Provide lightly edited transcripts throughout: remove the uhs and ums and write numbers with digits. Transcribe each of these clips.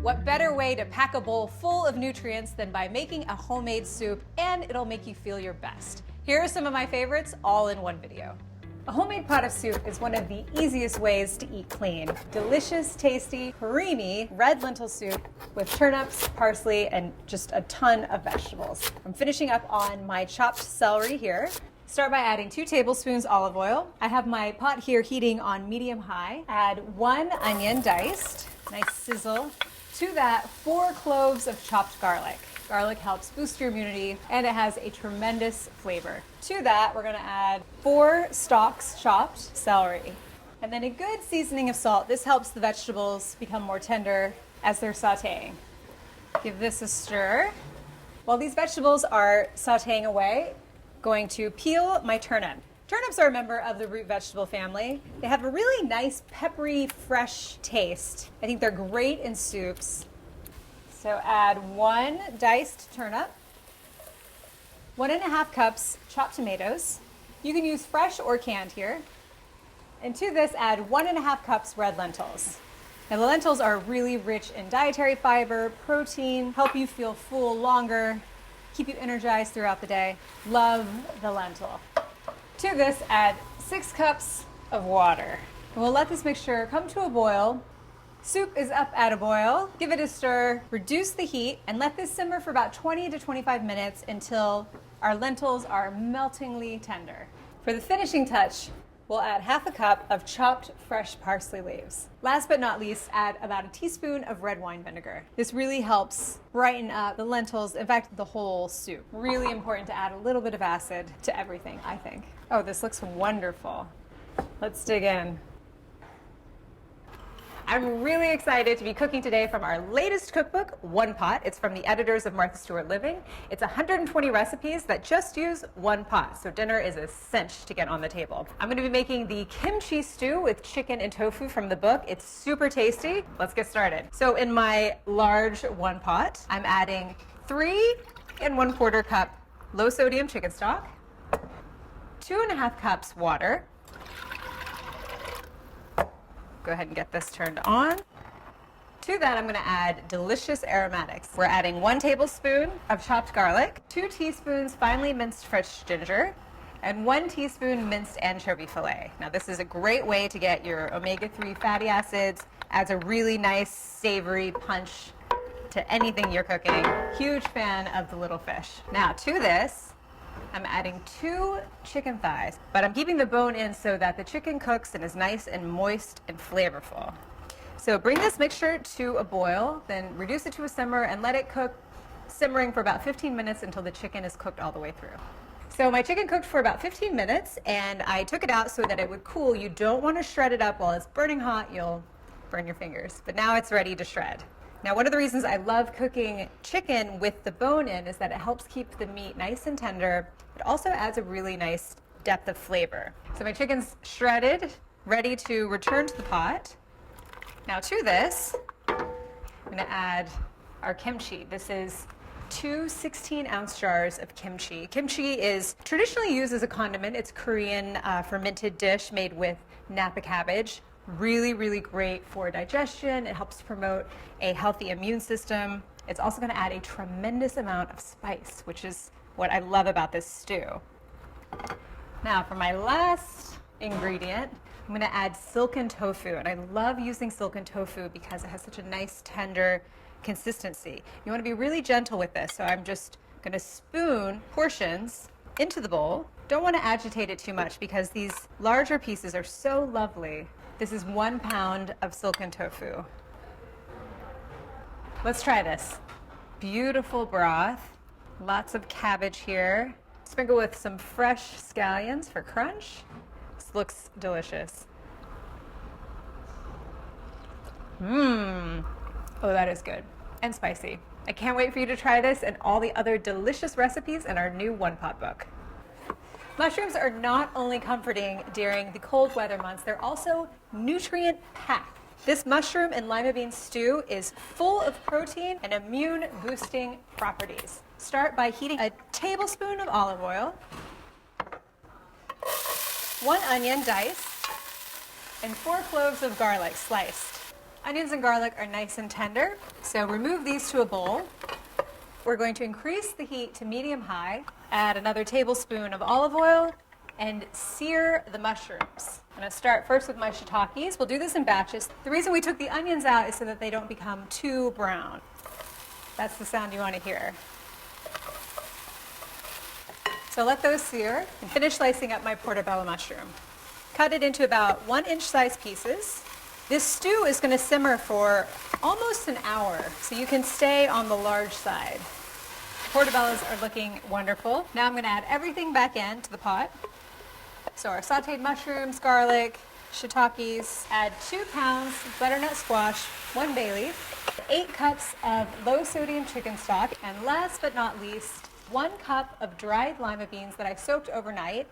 What better way to pack a bowl full of nutrients than by making a homemade soup, and it'll make you feel your best. Here are some of my favorites, all in one video. A homemade pot of soup is one of the easiest ways to eat clean. Delicious, tasty, creamy red lentil soup with turnips, parsley, and just a ton of vegetables. I'm finishing up on my chopped celery here. Start by adding 2 tablespoons olive oil. I have my pot here heating on medium-high. Add 1 onion diced, nice sizzle. To that, 4 cloves of chopped garlic. Garlic helps boost your immunity and it has a tremendous flavor. To that, we're gonna add 4 stalks chopped celery. And then a good seasoning of salt. This helps the vegetables become more tender as they're sauteing. Give this a stir. While these vegetables are sauteing away, going to peel my turnip. Turnips are a member of the root vegetable family. They have a really nice, peppery, fresh taste. I think they're great in soups. So add 1 diced turnip, 1.5 cups chopped tomatoes. You can use fresh or canned here. And to this, add 1.5 cups red lentils. Now the lentils are really rich in dietary fiber, protein, help you feel full longer, keep you energized throughout the day. Love the lentil. To this, add 6 cups of water. And we'll let this mixture come to a boil. Soup is up at a boil. Give it a stir, reduce the heat, and let this simmer for about 20 to 25 minutes until our lentils are meltingly tender. For the finishing touch, we'll add 1/2 cup of chopped fresh parsley leaves. Last but not least, add about a teaspoon of red wine vinegar. This really helps brighten up the lentils, in fact, the whole soup. Really important to add a little bit of acid to everything, I think. Oh, this looks wonderful. Let's dig in. I'm really excited to be cooking today from our latest cookbook, One Pot. It's from the editors of Martha Stewart Living. It's 120 recipes that just use one pot, so dinner is a cinch to get on the table. I'm going to be making the kimchi stew with chicken and tofu from the book. It's super tasty. Let's get started. So in my large one pot, I'm adding 3 1/4 cup low sodium chicken stock, 2.5 cups water. Go ahead and get this turned on. To that, I'm going to add delicious aromatics. We're adding 1 tablespoon of chopped garlic, 2 teaspoons finely minced fresh ginger, and 1 teaspoon minced anchovy fillet. Now, this is a great way to get your omega-3 fatty acids, adds a really nice savory punch to anything you're cooking. Huge fan of the little fish. Now, to this, I'm adding 2 chicken thighs, but I'm keeping the bone in so that the chicken cooks and is nice and moist and flavorful. So bring this mixture to a boil, then reduce it to a simmer and let it cook simmering for about 15 minutes until the chicken is cooked all the way through. So my chicken cooked for about 15 minutes and I took it out so that it would cool. You don't want to shred it up while it's burning hot, you'll burn your fingers. But now it's ready to shred. Now, one of the reasons I love cooking chicken with the bone in is that it helps keep the meat nice and tender. It also adds a really nice depth of flavor. So my chicken's shredded, ready to return to the pot. Now to this, I'm gonna add our kimchi. This is 2 16-ounce jars of kimchi. Kimchi is traditionally used as a condiment. It's a Korean fermented dish made with napa cabbage. Really, really great for digestion. It helps to promote a healthy immune system. It's also going to add a tremendous amount of spice, which is what I love about this stew. Now, for my last ingredient, I'm going to add silken tofu. And I love using silken tofu because it has such a nice, tender consistency. You want to be really gentle with this, so I'm just going to spoon portions into the bowl. Don't want to agitate it too much because these larger pieces are so lovely. This is 1 pound of silken tofu. Let's try this. Beautiful broth, lots of cabbage here. Sprinkle with some fresh scallions for crunch. This looks delicious. Oh, that is good and spicy. I can't wait for you to try this and all the other delicious recipes in our new One Pot book. Mushrooms are not only comforting during the cold weather months, they're also nutrient-packed. This mushroom and lima bean stew is full of protein and immune-boosting properties. Start by heating a tablespoon of olive oil, 1 onion diced, and 4 cloves of garlic sliced. Onions and garlic are nice and tender, so remove these to a bowl. We're going to increase the heat to medium-high, add another tablespoon of olive oil, and sear the mushrooms. I'm going to start first with my shiitakes. We'll do this in batches. The reason we took the onions out is so that they don't become too brown. That's the sound you want to hear. So let those sear and finish slicing up my portobello mushroom. Cut it into about 1-inch size pieces. This stew is going to simmer for almost an hour, so you can stay on the large side. Portobellos are looking wonderful. Now I'm going to add everything back into the pot. So our sauteed mushrooms, garlic, shiitakes, add 2 pounds of butternut squash, 1 bay leaf, 8 cups of low sodium chicken stock, and last but not least, 1 cup of dried lima beans that I soaked overnight.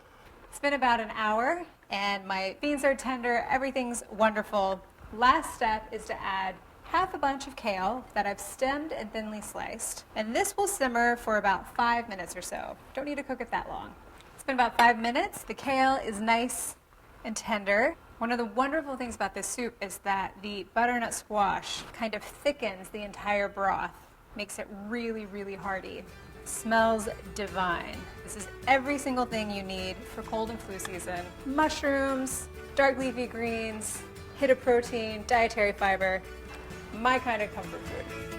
It's been about an hour and my beans are tender, everything's wonderful. Last step is to add half a bunch of kale that I've stemmed and thinly sliced. And this will simmer for about 5 minutes or so. Don't need to cook it that long. It's been about 5 minutes. The kale is nice and tender. One of the wonderful things about this soup is that the butternut squash kind of thickens the entire broth, makes it really, really hearty. Smells divine. This is every single thing you need for cold and flu season. Mushrooms, dark leafy greens, hit of protein, dietary fiber, my kind of comfort food.